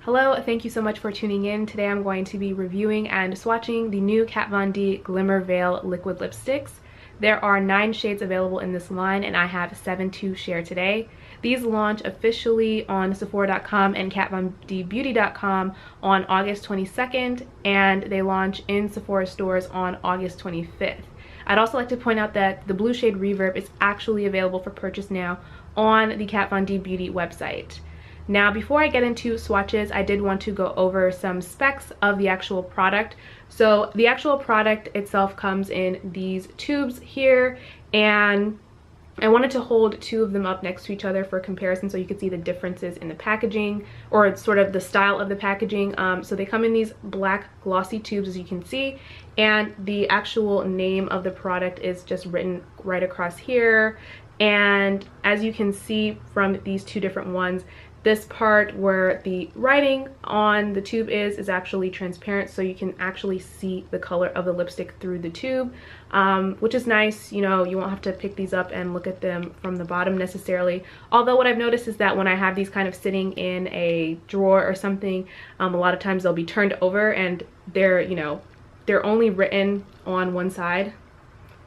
Hello, thank you so much for tuning in. Today I'm going to be reviewing and swatching the new Kat Von D Glimmer Veil liquid lipsticks. There are 9 shades available in this line and I have 7 to share today. These launch officially on Sephora.com and KatVonDBeauty.com on August 22nd, and they launch in Sephora stores on August 25th. I'd also like to point out that the blue shade Reverb is actually available for purchase now on the Kat Von D Beauty website. Now, before I get into swatches, I did want to go over some specs of the actual product. So the actual product itself comes in these tubes here, and I wanted to hold 2 of them up next to each other for comparison so you could see the differences in the packaging, or sort of the style of the packaging. So they come in these black glossy tubes, as you can see, and the actual name of the product is just written right across here. And as you can see from these 2 different ones, this part where the writing on the tube is actually transparent, so you can actually see the color of the lipstick through the tube, which is nice. You know, you won't have to pick these up and look at them from the bottom necessarily. Although what I've noticed is that when I have these kind of sitting in a drawer or something, a lot of times they'll be turned over and they're only written on one side.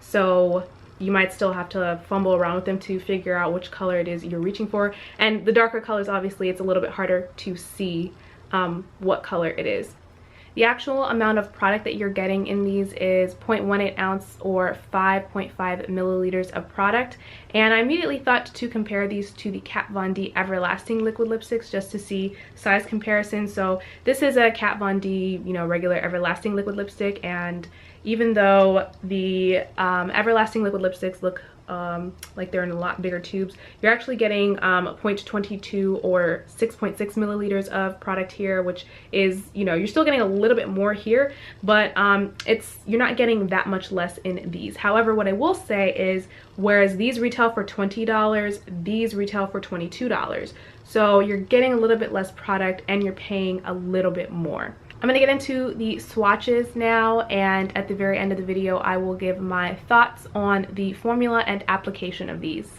So you might still have to fumble around with them to figure out which color it is you're reaching for. And the darker colors, obviously, it's a little bit harder to see what color it is. The actual amount of product that you're getting in these is 0.18 ounce or 5.5 milliliters of product. And I immediately thought to compare these to the Kat Von D Everlasting liquid lipsticks just to see size comparison. So this is a Kat Von D, regular Everlasting liquid lipstick, and even though the Everlasting liquid lipsticks look like they're in a lot bigger tubes, you're actually getting 0.22 or 6.6 milliliters of product here, which is, you're still getting a little bit more here, but you're not getting that much less in these. However, what I will say is, whereas these retail for $20, these retail for $22. So you're getting a little bit less product and you're paying a little bit more. I'm going to get into the swatches now, and at the very end of the video I will give my thoughts on the formula and application of these.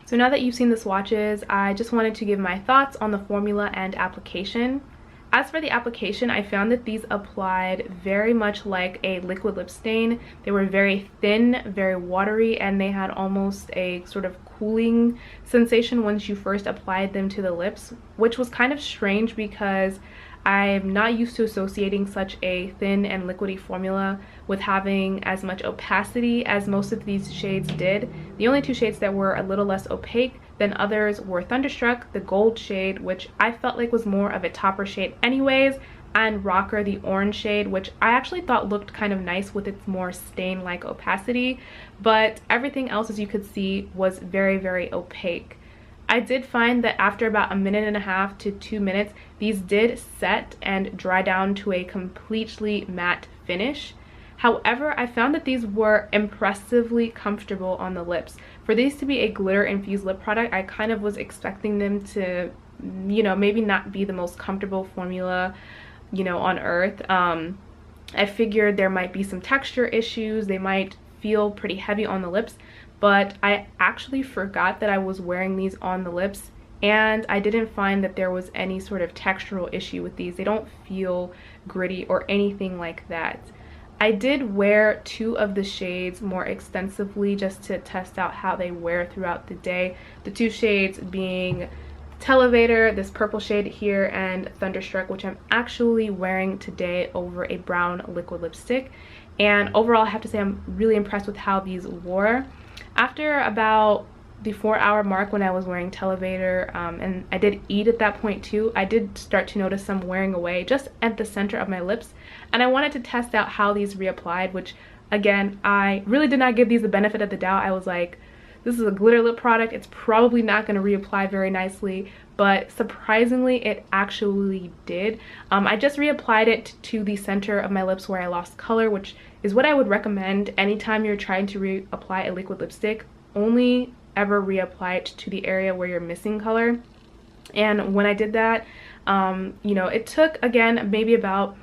So now that you've seen the swatches, I just wanted to give my thoughts on the formula and application. As for the application, I found that these applied very much like a liquid lip stain. They were very thin, very watery, and they had almost a sort of cooling sensation once you first applied them to the lips, which was kind of strange because I'm not used to associating such a thin and liquidy formula with having as much opacity as most of these shades did. The only 2 shades that were a little less opaque than others were Thunderstruck, the gold shade, which I felt like was more of a topper shade anyways, and Rocker, the orange shade, which I actually thought looked kind of nice with its more stain-like opacity, but everything else, as you could see, was very, very opaque. I did find that after about 1.5 to 2 minutes, these did set and dry down to a completely matte finish. However, I found that these were impressively comfortable on the lips. For these to be a glitter infused lip product, I kind of was expecting them to, you know, maybe not be the most comfortable formula, you know, on earth. I figured there might be some texture issues. They might feel pretty heavy on the lips, but I actually forgot that I was wearing these on the lips, and I didn't find that there was any sort of textural issue with these. They don't feel gritty or anything like that. I did wear 2 of the shades more extensively just to test out how they wear throughout the day. The 2 shades being Televator, this purple shade here, and Thunderstruck, which I'm actually wearing today over a brown liquid lipstick. And overall, I have to say I'm really impressed with how these wore. After about the 4-hour mark when I was wearing Televator, and I did eat at that point too, I did start to notice some wearing away just at the center of my lips, and I wanted to test out how these reapplied, which again, I really did not give these the benefit of the doubt. I was like, this is a glitter lip product, it's probably not going to reapply very nicely, but surprisingly it actually did. I just reapplied it to the center of my lips where I lost color, which is what I would recommend anytime you're trying to reapply a liquid lipstick. Only ever reapply it to the area where you're missing color. And when I did that, you know, it took, again, maybe about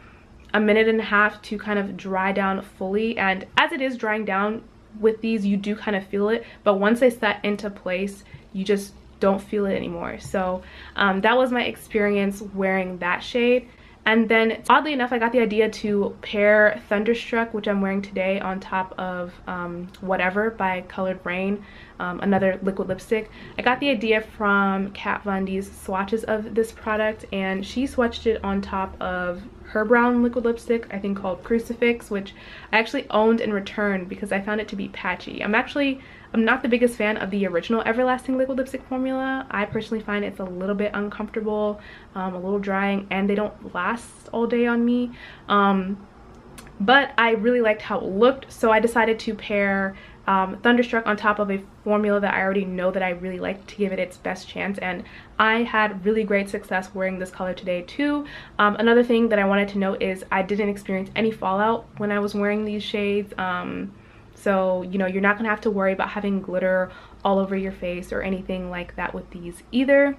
a minute and a half to kind of dry down fully, and as it is drying down with these, you do kind of feel it, but once they set into place, you just don't feel it anymore. So that was my experience wearing that shade. And then oddly enough, I got the idea to pair Thunderstruck, which I'm wearing today, on top of Whatever by Colored Rain, another liquid lipstick. I got the idea from Kat Von D's swatches of this product, and she swatched it on top of her brown liquid lipstick, I think called Crucifix, which I actually owned and returned because I found it to be patchy. I'm not the biggest fan of the original Everlasting liquid lipstick formula. I personally find it's a little bit uncomfortable, a little drying, and they don't last all day on me. But I really liked how it looked, so I decided to pair Thunderstruck on top of a formula that I already know that I really like to give it its best chance, and I had really great success wearing this color today too. Another thing that I wanted to note is I didn't experience any fallout when I was wearing these shades. So, you know, you're not gonna have to worry about having glitter all over your face or anything like that with these either.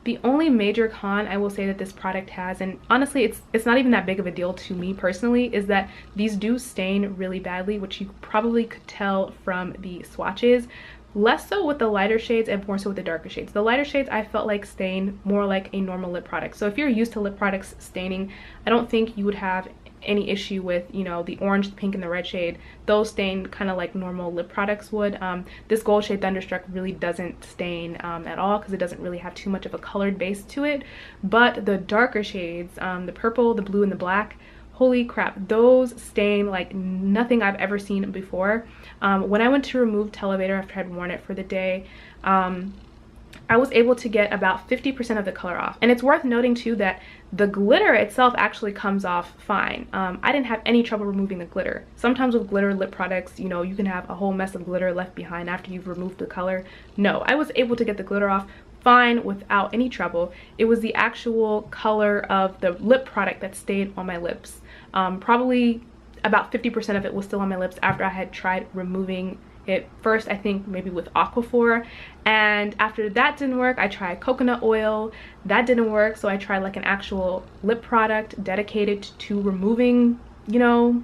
The only major con I will say that this product has, and honestly it's not even that big of a deal to me personally, is that these do stain really badly, which you probably could tell from the swatches. Less so with the lighter shades and more so with the darker shades. The lighter shades I felt like stain more like a normal lip product. So if you're used to lip products staining, I don't think you would have any issue with, you know, the orange, the pink, and the red shade. Those stain kind of like normal lip products would. This gold shade Thunderstruck really doesn't stain at all because it doesn't really have too much of a colored base to it. But the darker shades, the purple, the blue, and the black, holy crap, those stain like nothing I've ever seen before. When I went to remove Televator after I'd worn it for the day, I was able to get about 50% of the color off. And it's worth noting too that the glitter itself actually comes off fine. I didn't have any trouble removing the glitter. Sometimes with glitter lip products, you know, you can have a whole mess of glitter left behind after you've removed the color. No, I was able to get the glitter off fine without any trouble. It was the actual color of the lip product that stayed on my lips. Probably about 50% of it was still on my lips after I had tried removing it first, I think maybe with Aquaphor, and after that didn't work, I tried coconut oil. That didn't work, so I tried like an actual lip product dedicated to removing, you know,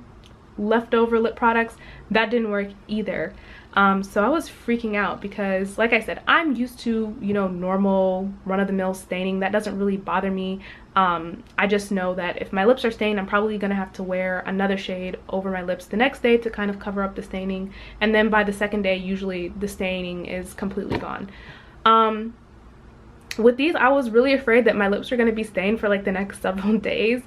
leftover lip products. That didn't work either. So I was freaking out because, like I said, I'm used to, you know, normal run-of-the-mill staining. That doesn't really bother me. I just know that if my lips are stained, I'm probably gonna have to wear another shade over my lips the next day to kind of cover up the staining, and then by the second day usually the staining is completely gone. With these, I was really afraid that my lips were gonna be stained for like the next several days.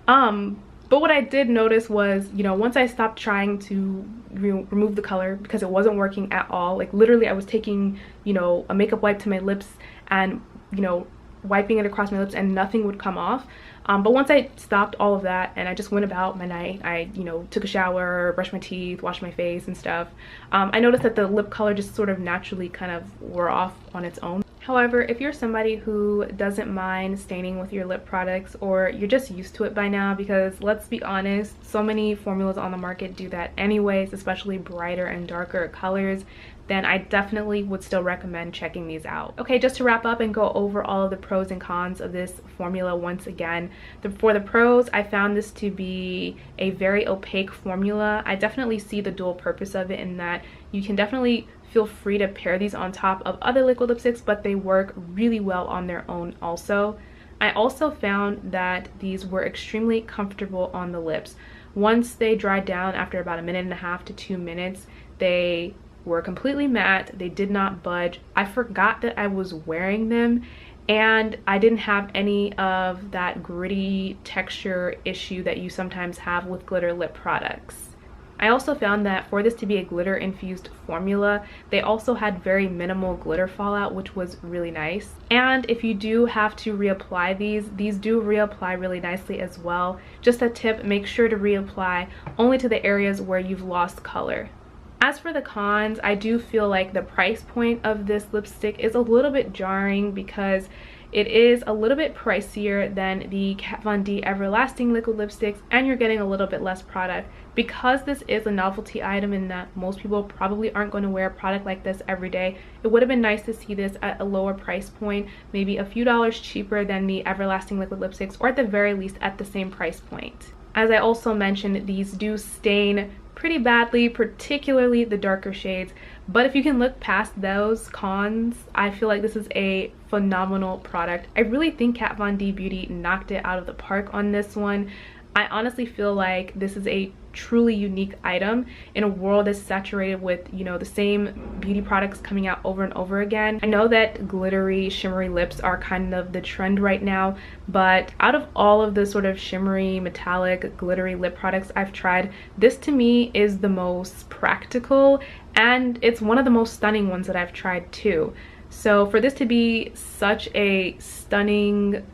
But what I did notice was, you know, once I stopped trying to remove the color because it wasn't working at all, like literally I was taking, you know, a makeup wipe to my lips and, you know, wiping it across my lips and nothing would come off. But once I stopped all of that and I just went about my night, I, you know, took a shower, brushed my teeth, washed my face and stuff, I noticed that the lip color just sort of naturally kind of wore off on its own. However, if you're somebody who doesn't mind staining with your lip products, or you're just used to it by now, because let's be honest, so many formulas on the market do that anyways, especially brighter and darker colors, then I definitely would still recommend checking these out. Okay, just to wrap up and go over all of the pros and cons of this formula once again. For the pros, I found this to be a very opaque formula. I definitely see the dual purpose of it in that you can definitely feel free to pair these on top of other liquid lipsticks, but they work really well on their own also. I also found that these were extremely comfortable on the lips. Once they dried down after about 1.5 to 2 minutes, they were completely matte. They did not budge. I forgot that I was wearing them, and I didn't have any of that gritty texture issue that you sometimes have with glitter lip products. I also found that for this to be a glitter infused formula, they also had very minimal glitter fallout, which was really nice. And if you do have to reapply these do reapply really nicely as well. Just a tip, make sure to reapply only to the areas where you've lost color. As for the cons, I do feel like the price point of this lipstick is a little bit jarring because it is a little bit pricier than the Kat Von D Everlasting liquid lipsticks, and you're getting a little bit less product. Because this is a novelty item and that most people probably aren't going to wear a product like this every day, it would have been nice to see this at a lower price point, maybe a few dollars cheaper than the Everlasting liquid lipsticks, or at the very least at the same price point. As I also mentioned, these do stain pretty badly, particularly the darker shades, but if you can look past those cons, I feel like this is a phenomenal product. I really think Kat Von D Beauty knocked it out of the park on this one. I honestly feel like this is a truly unique item in a world that's saturated with, you know, the same beauty products coming out over and over again. I know that glittery, shimmery lips are kind of the trend right now, but out of all of the sort of shimmery, metallic, glittery lip products I've tried, this to me is the most practical, and it's one of the most stunning ones that I've tried too. So for this to be such a stunning,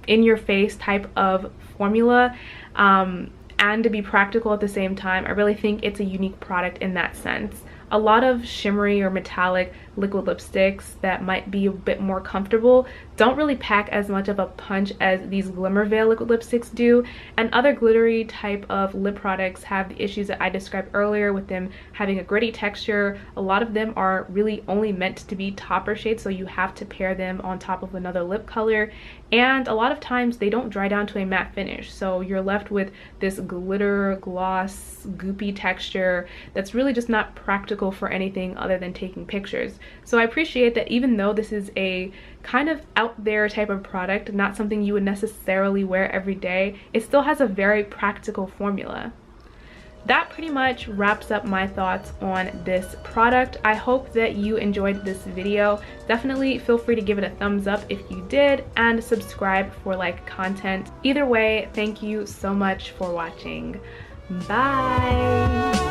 in-your-face type of formula, and to be practical at the same time, I really think it's a unique product in that sense. A lot of shimmery or metallic liquid lipsticks that might be a bit more comfortable don't really pack as much of a punch as these Glimmer Veil liquid lipsticks do, and other glittery type of lip products have the issues that I described earlier with them having a gritty texture. A lot of them are really only meant to be topper shades, so you have to pair them on top of another lip color, and a lot of times they don't dry down to a matte finish, so you're left with this glitter gloss goopy texture that's really just not practical for anything other than taking pictures. So I appreciate that even though this is a kind of out there type of product, not something you would necessarily wear every day, it still has a very practical formula. That pretty much wraps up my thoughts on this product. I hope that you enjoyed this video. Definitely feel free to give it a thumbs up if you did, and subscribe for like content. Either way, thank you so much for watching. Bye!